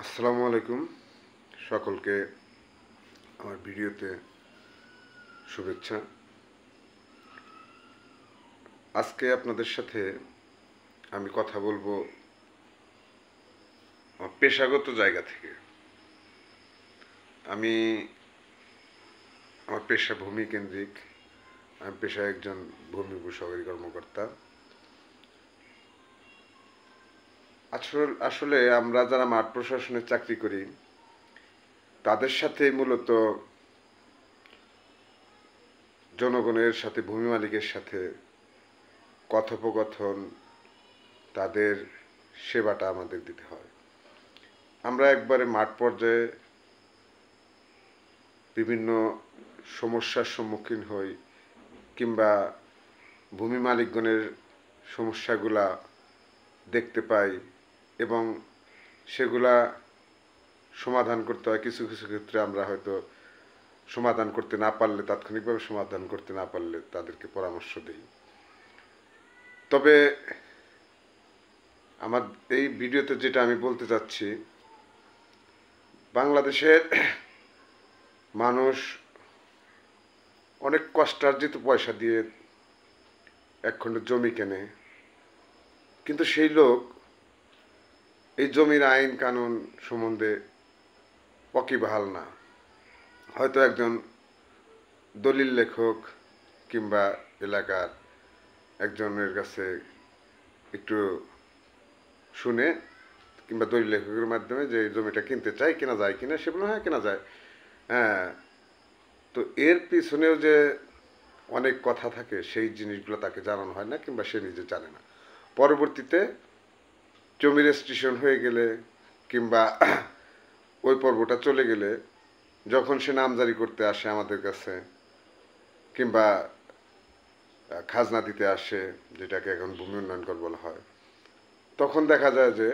আসসালামু আলাইকুম সকলকে আমার ভিডিওতে শুভেচ্ছা। আজকে আপনাদের সাথে আমি কথা বলবো আমার পেশাগত জায়গা থেকে। আমি আমার পেশা ভূমি কেন্দ্রিক। আমি পেশায় একজন ভূমি সহকারী কর্মকর্তা। আসলে আমরা যারা মাঠ প্রশাসনে চাকরি করি তাদের সাথে মূলত জনগণের সাথে ভূমি মালিকের সাথে কথোপকথন, তাদের সেবাটা আমাদের দিতে হয়। আমরা একবারে মাঠ পর্যায়ে বিভিন্ন সমস্যার সম্মুখীন হই, কিংবা ভূমি মালিকগণের সমস্যাগুলা দেখতে পাই এবং সেগুলা সমাধান করতে হয়। কিছু কিছু ক্ষেত্রে আমরা হয়তো সমাধান করতে না পারলে, তাৎক্ষণিকভাবে সমাধান করতে না পারলে তাদেরকে পরামর্শ দিই। তবে আমার এই ভিডিওতে যেটা আমি বলতে চাচ্ছি, বাংলাদেশের মানুষ অনেক কষ্টার্জিত পয়সা দিয়ে এক খণ্ড জমি কেনে, কিন্তু সেই লোক এই জমির আইন কানুন সম্বন্ধে ওয়াকিবহাল না। হয়তো একজন দলিল লেখক কিংবা এলাকার একজনের কাছে একটু শুনে কিংবা দলিল লেখকের মাধ্যমে যে এই জমিটা কিনতে চাই, কেনা যায় কিনা, সে বলে হ্যাঁ কেনা যায়। হ্যাঁ, তো এর পিছনেও যে অনেক কথা থাকে সেই জিনিসগুলো তাকে জানানো হয় না, কিংবা সে নিজে জানে না। পরবর্তীতে জমি রেজিস্ট্রেশন হয়ে গেলে কিংবা ওই পর্বটা চলে গেলে যখন সে নামজারি করতে আসে আমাদের কাছে, কিংবা খাজনা দিতে আসে, যেটাকে এখন ভূমি উন্নয়ন কর বলা হয়, তখন দেখা যায় যে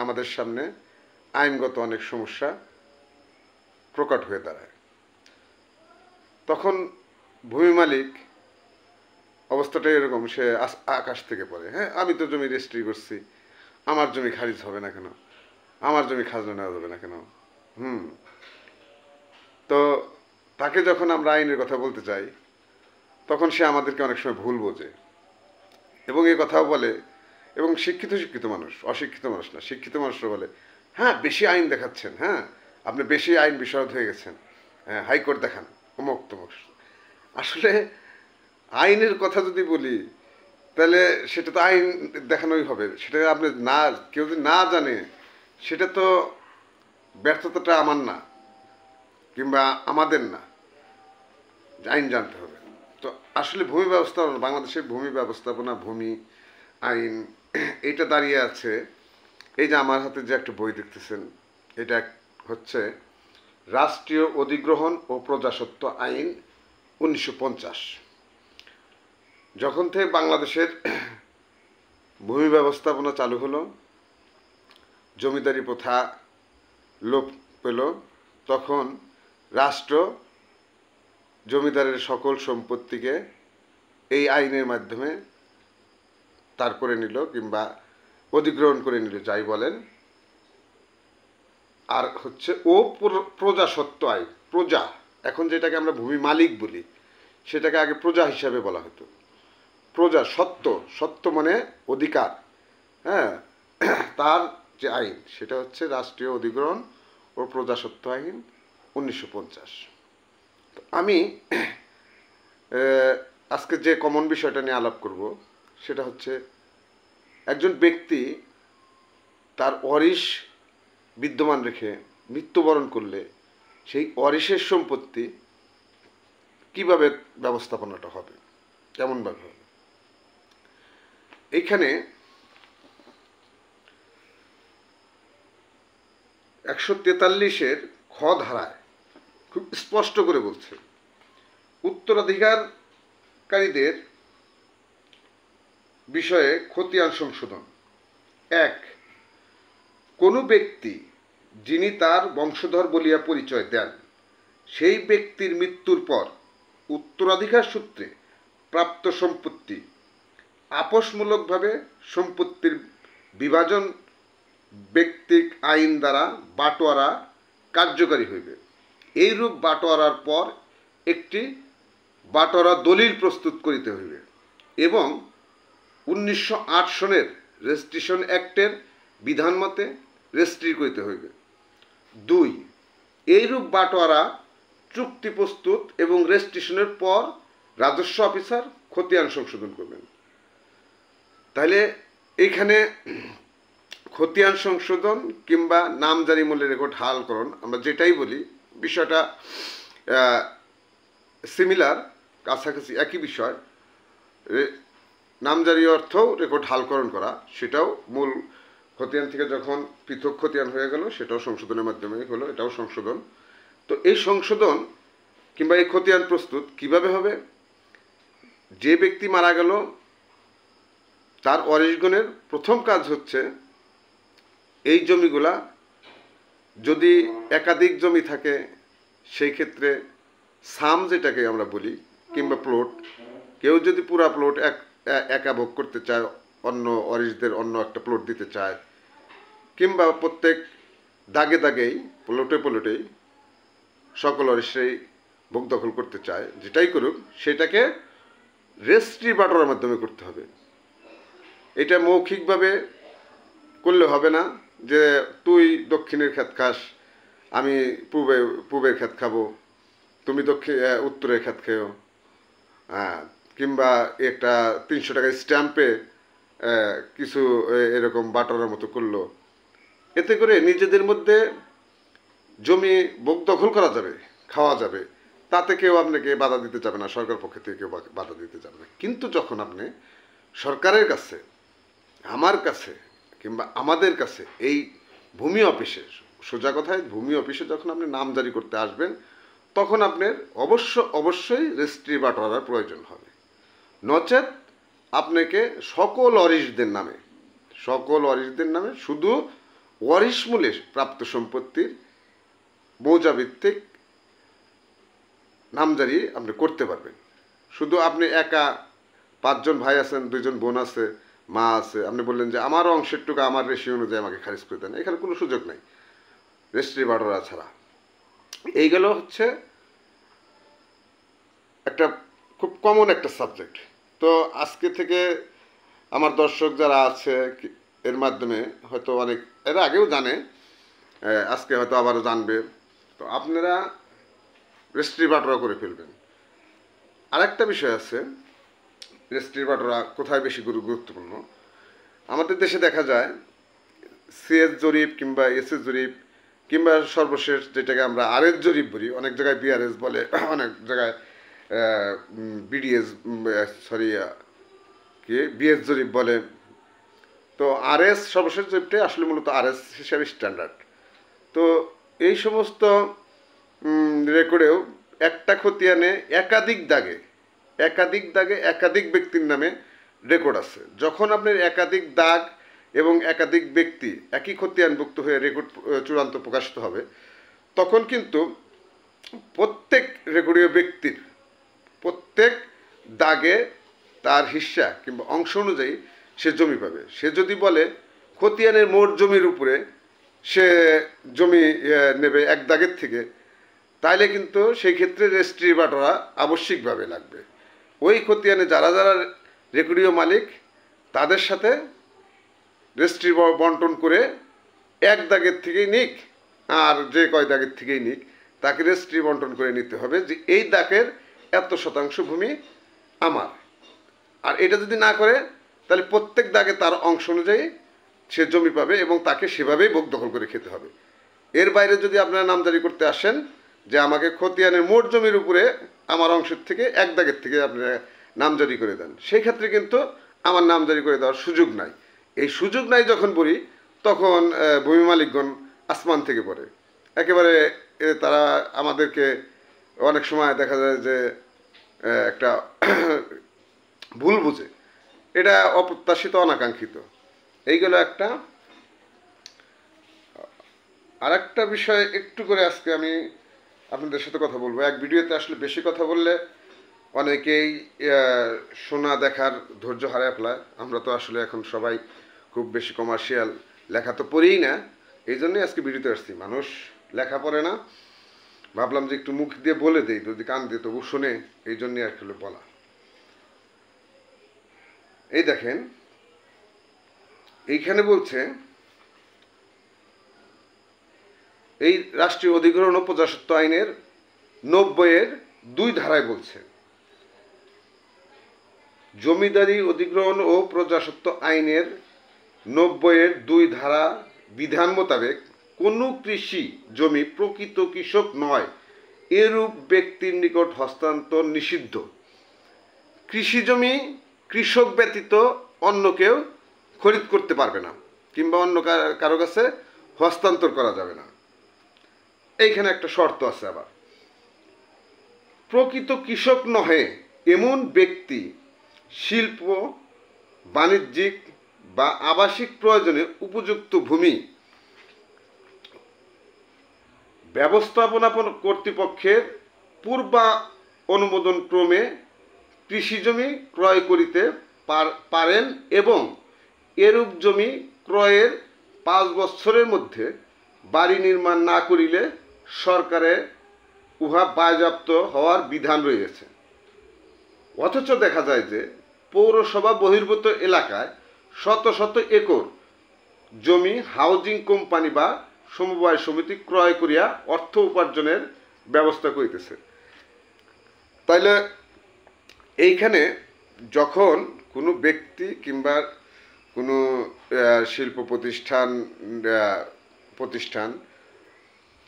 আমাদের সামনে আইনগত অনেক সমস্যা প্রকট হয়ে দাঁড়ায়। তখন ভূমি মালিক অবস্থাটা এরকম, সে আকাশ থেকে পড়ে, হ্যাঁ আমি তো জমি রেজিস্ট্রি করছি, আমার জমি খারিজ হবে না কেন, আমার জমি খাজনা নেওয়া যাবে না কেন। তো তাকে যখন আমরা আইনের কথা বলতে চাই তখন সে আমাদেরকে অনেক সময় ভুল বোঝে এবং এই কথাও বলে। এবং শিক্ষিত মানুষ, অশিক্ষিত মানুষ না, শিক্ষিত মানুষরা বলে হ্যাঁ বেশি আইন দেখাচ্ছেন, হ্যাঁ আপনি বেশি আইন বিশারদ হয়ে গেছেন, হ্যাঁ হাইকোর্ট দেখান, অমুক তমুক। আসলে আইনের কথা যদি বলি তাহলে সেটা তো আইন দেখানোই হবে। সেটা আপনি না, কেউ যদি না জানে, সেটা তো ব্যর্থতাটা আমার না কিংবা আমাদের না, আইন জানতে হবে। তো আসলে ভূমি ব্যবস্থাপনা, বাংলাদেশের ভূমি ব্যবস্থাপনা, ভূমি আইন, এটা দাঁড়িয়ে আছে। এই যে আমার হাতে যে একটা বই দেখতেছেন, এটা হচ্ছে রাষ্ট্রীয় অধিগ্রহণ ও প্রজাস্বত্ব আইন 1950। যখন থেকে বাংলাদেশের ভূমি ব্যবস্থাপনা চালু হলো, জমিদারি প্রথা লোপ পেল, তখন রাষ্ট্র জমিদারের সকল সম্পত্তিকে এই আইনের মাধ্যমে তার করে নিল কিংবা অধিগ্রহণ করে নিল, যাই বলেন। আর হচ্ছে প্রজাস্বত্ব আইন, প্রজা, এখন যেটাকে আমরা ভূমি মালিক বলি সেটাকে আগে প্রজা হিসাবে বলা হতো। প্রজা, সত্য মানে অধিকার, হ্যাঁ, তার যে আইন সেটা হচ্ছে রাষ্ট্রীয় অধিগ্রহণ ও প্রজাস্বত্ব আইন 1950। আমি আজকে যে কমন বিষয়টা নিয়ে আলাপ করব সেটা হচ্ছে একজন ব্যক্তি তার ওয়ারিশ বিদ্যমান রেখে মৃত্যুবরণ করলে সেই ওয়ারিশের সম্পত্তি কিভাবে ব্যবস্থাপনাটা হবে, কেমনভাবে হবে। এইখানে 143-এর খ ধারায় খুব স্পষ্ট করে বলছে, উত্তরাধিকারীদের বিষয়ে খতিয়ান সংশোধন। 1, কোনো ব্যক্তি যিনি তার বংশধর বলিয়া পরিচয় দেন, সেই ব্যক্তির মৃত্যুর পর উত্তরাধিকার সূত্রে প্রাপ্ত সম্পত্তি আপোষমূলকভাবে সম্পত্তির বিভাজন ব্যক্তিক আইন দ্বারা বাটোয়ারা কার্যকারী হইবে। এইরূপ বাটোয়ারার পর একটি বাটোয়ারা দলিল প্রস্তুত করিতে হইবে এবং 1908 সনের রেজিস্ট্রেশন অ্যাক্টের বিধান মতে রেজিস্ট্রি করিতে হইবে। 2, এইরূপ বাটোয়ারা চুক্তি প্রস্তুত এবং রেজিস্ট্রেশনের পর রাজস্ব অফিসার খতিয়ান সংশোধন করবেন। তাহলে এইখানে খতিয়ান সংশোধন কিংবা নামজারি মূল্য রেকর্ড হালকরণ, আমরা যেটাই বলি বিষয়টা সিমিলার, কাছাকাছি একই বিষয়। নামজারি অর্থও রেকর্ড হালকরণ করা, সেটাও মূল খতিয়ান থেকে যখন পৃথক খতিয়ান হয়ে গেল সেটাও সংশোধনের মাধ্যমে হলো, এটাও সংশোধন। তো এই সংশোধন কিংবা এই খতিয়ান প্রস্তুত কিভাবে হবে? যে ব্যক্তি মারা গেল তার ওয়ারিশগণের প্রথম কাজ হচ্ছে এই জমিগুলা, যদি একাধিক জমি থাকে সেই ক্ষেত্রে সাম যেটাকে আমরা বলি কিংবা প্লট, কেউ যদি পুরা প্লট একা ভোগ করতে চায়, অন্য ওয়ারিশদের অন্য একটা প্লট দিতে চায়, কিংবা প্রত্যেক দাগে দাগেই প্লটে প্লটেই সকল ওয়ারিশরাই ভোগ দখল করতে চায়, যেটাই করুক সেটাকে রেজিস্ট্রি বাটোয়ারার মাধ্যমে করতে হবে। এটা মৌখিকভাবে করলে হবে না যে তুই দক্ষিণের ক্ষেত খাস, আমি পূবের ক্ষেত খাবো, তুমি উত্তরের ক্ষেত খেও, কিংবা একটা 300 টাকার স্ট্যাম্পে কিছু এরকম বাটোয়ারার মতো করলো। এতে করে নিজেদের মধ্যে জমি ভোগ দখল করা যাবে, খাওয়া যাবে, তাতে কেউ আপনাকে বাধা দিতে যাবে না, সরকার পক্ষ থেকে কেউ বাধা দিতে যাবে না। কিন্তু যখন আপনি সরকারের কাছে, আমার কাছে কিংবা আমাদের কাছে এই ভূমি অফিসে, সোজা কথায় ভূমি অফিসে যখন আপনি নামজারি করতে আসবেন, তখন আপনার অবশ্যই রেজিস্ট্রি বাটোয়ারার প্রয়োজন হবে। নচেত আপনাকে সকল ওয়ারিশদের নামে শুধু ওয়ারিশ মূলে প্রাপ্ত সম্পত্তির মৌজাভিত্তিক নামজারি আপনি করতে পারবেন। শুধু আপনি একা 5 জন ভাই আছেন, 2 জন বোন আছে, মা আছে, আপনি বললেন যে আমার অংশের টুকু আমার রেশিও অনুযায়ী আমাকে খারিজ করে দেন, এখানে কোনো সুযোগ নেই রেজিস্ট্রি বাটোয়ারা ছাড়া। এইগুলো হচ্ছে একটা খুব কমন একটা সাবজেক্ট। তো আজকে থেকে আমার দর্শক যারা আছে এর মাধ্যমে হয়তো অনেক এর আগেও জানে, আজকে হয়তো আবারও জানবে। তো আপনারা রেজিস্ট্রি বাটোয়ারা করে ফেলবেন। আরেকটা বিষয় আছে, রেজিস্ট্রি বাটোয়ারা কোথায় বেশি গুরুত্বপূর্ণ। আমাদের দেশে দেখা যায় সিএস জরিপ কিংবা এসএস জরিপ কিংবা সর্বশেষ যেটাকে আমরা আরএস জরিপ বলি, অনেক জায়গায় বিআরএস বলে, অনেক জায়গায় বিএস জরিপ বলে। তো আরএস সর্বশেষ জরিপটাই আসলে মূলত আরএস হিসাবে স্ট্যান্ডার্ড। তো এই সমস্ত রেকর্ডেও একটা খতিয়ানে একাধিক দাগে একাধিক ব্যক্তির নামে রেকর্ড আছে। যখন আপনার একাধিক দাগ এবং একাধিক ব্যক্তি একই খতিয়ানভুক্ত হয়ে রেকর্ড চূড়ান্ত প্রকাশিত হবে, তখন কিন্তু প্রত্যেক রেকর্ডীয় ব্যক্তির প্রত্যেক দাগে তার হিস্সা কিংবা অংশ অনুযায়ী সে জমি পাবে। সে যদি বলে খতিয়ানের মোট জমির উপরে সে জমি নেবে এক দাগের থেকে, তাইলে কিন্তু সেই ক্ষেত্রে রেজিস্ট্রি বাটোয়ারা আবশ্যিকভাবে লাগবে। ওই খতিয়ানে যারা রেকর্ডীয় মালিক তাদের সাথে রেজিস্ট্রি বন্টন করে এক দাগের থেকেই নিক আর যে কয় দাগের থেকেই নিক, তাকে রেজিস্ট্রি বন্টন করে নিতে হবে যে এই দাগের এত শতাংশ ভূমি আমার। আর এটা যদি না করে তাহলে প্রত্যেক দাগে তার অংশ অনুযায়ী সে জমি পাবে এবং তাকে সেভাবেই ভোগ দখল করে খেতে হবে। এর বাইরে যদি আপনারা নামজারি করতে আসেন যে আমাকে খতিয়ানের মোট জমির উপরে আমার অংশের থেকে এক দাগের থেকে আপনারা নামজারি করে দেন, সেই ক্ষেত্রে কিন্তু আমার নামজারি করে দেওয়ার সুযোগ নাই। এই সুযোগ নাই যখন বলি, তখন ভূমি মালিকগণ আসমান থেকে পড়ে একেবারে। তারা আমাদেরকে অনেক সময় দেখা যায় যে একটা ভুল বুঝে, এটা অপ্রত্যাশিত অনাকাঙ্ক্ষিত। এইগুলো একটা। আর একটা বিষয় একটু করে আজকে আমি আপনাদের সাথে কথা বলবো। এক ভিডিওতে আসলে বেশি কথা বললে অনেকেই শোনা দেখার ধৈর্য হারায় ফেলায়। আমরা তো আসলে এখন সবাই খুব বেশি কমার্শিয়াল লেখা তো পড়েই না, এই জন্যই আজকে ভিডিওতে আসছি। মানুষ লেখা পড়ে না, ভাবলাম যে একটু মুখ দিয়ে বলে দেই, যদি কান দিয়ে তবু শুনে, এই জন্যই আর কি বলা। এই দেখেন, এইখানে বলছে এই রাষ্ট্রীয় অধিগ্রহণ ও প্রজাস্বত্ব আইনের 90-2 ধারায় বলছে, জমিদারি অধিগ্রহণ ও প্রজাস্বত্ব আইনের 90-2 ধারা বিধান মোতাবেক কোনো কৃষি জমি প্রকৃত কৃষক নয় এরূপ ব্যক্তির নিকট হস্তান্তর নিষিদ্ধ। কৃষি জমি কৃষক ব্যতীত অন্য কেউ খরিদ করতে পারবে না, কিংবা অন্য কারো কাছে হস্তান্তর করা যাবে না। এইখানে একটা শর্ত আছে আবার, প্রকৃত কৃষক নহে এমন ব্যক্তি শিল্প, বাণিজ্যিক বা আবাসিক প্রয়োজনে উপযুক্ত ভূমি ব্যবস্থাপনা কর্তৃপক্ষের পূর্বা অনুমোদন ক্রমে কৃষিজমি ক্রয় করিতে পারেন এবং এরূপ জমি ক্রয়ের 5 বৎসরের মধ্যে বাড়ি নির্মাণ না করিলে সরকারে উহা বাজেয়াপ্ত হওয়ার বিধান রয়েছে। অথচ দেখা যায় যে পৌরসভা বহির্ভূত এলাকায় শত শত একর জমি হাউজিং কোম্পানি বা সমবায় সমিতি ক্রয় করিয়া অর্থ উপার্জনের ব্যবস্থা করিতেছে। তাইলে এইখানে যখন কোনো ব্যক্তি কিংবা কোনো শিল্প প্রতিষ্ঠান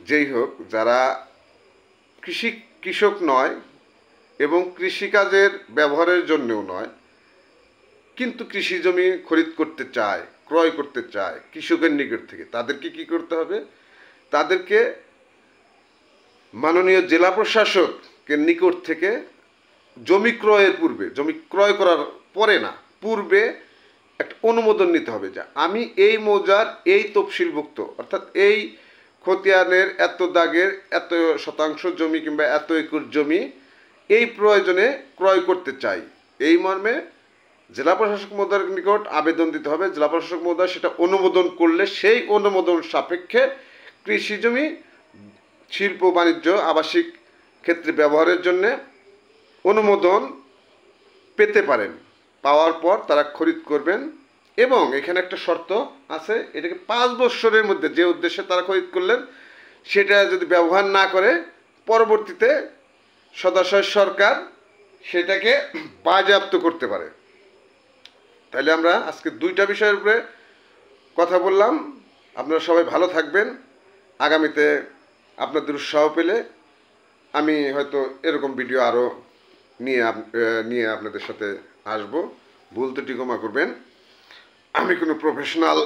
যেই হোক, যারা কৃষক নয় এবং কৃষিকাজের ব্যবহারের জন্যও নয়, কিন্তু কৃষি জমি খরিদ করতে চায়, ক্রয় করতে চায় কৃষকের নিকট থেকে, তাদেরকে কি করতে হবে? তাদেরকে মাননীয় জেলা প্রশাসকের নিকট থেকে জমি ক্রয়ের পূর্বে, জমি ক্রয় করার পরে না, পূর্বে একটা অনুমোদন নিতে হবে যে আমি এই মৌজার এই তফসিলভুক্ত, অর্থাৎ এই খতিয়ানের এত দাগের এত শতাংশ জমি কিংবা এত একর জমি এই প্রয়োজনে ক্রয় করতে চাই। এই মর্মে জেলা প্রশাসক মহোদয়ের নিকট আবেদন দিতে হবে। জেলা প্রশাসক মহোদয় সেটা অনুমোদন করলে সেই অনুমোদন সাপেক্ষে কৃষি জমি শিল্প, বাণিজ্য, আবাসিক ক্ষেত্রে ব্যবহারের জন্য অনুমোদন পেতে পারেন। পাওয়ার পর তারা খরিদ করবেন এবং এখানে একটা শর্ত আছে, এটাকে 5 বৎসরের মধ্যে যে উদ্দেশ্যে তারা খরিদ করলেন সেটা যদি ব্যবহার না করে পরবর্তীতে সদাশয় সরকার সেটাকে বাজেয়াপ্ত করতে পারে। তাহলে আমরা আজকে 2টা বিষয়ের উপরে কথা বললাম। আপনারা সবাই ভালো থাকবেন। আগামীতে আপনাদের উৎসাহ পেলে আমি হয়তো এরকম ভিডিও আরও নিয়ে আপনাদের সাথে আসব। ভুল ত্রুটি ক্ষমা করবেন। আমি কোনো প্রফেশনাল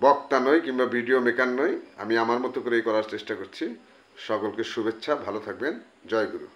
বক্তা নই কিংবা ভিডিও মেকার নই, আমি আমার মতো করেই করার চেষ্টা করছি। সকলকে শুভেচ্ছা, ভালো থাকবেন। জয় গুরু।